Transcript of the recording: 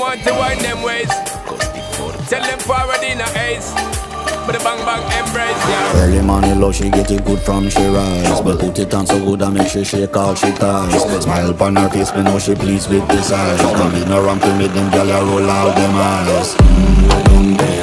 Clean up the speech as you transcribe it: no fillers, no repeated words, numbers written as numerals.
want to wind them ways. Tell them forward in a ace. But the bang bang embrace, yeah. Early morning love, she get it good from she rise. But put it on so good and make she shake all she ties. Smile upon her face, me know she pleased with this eyes. Come in around to make them gyal roll out them eyes. Well done there.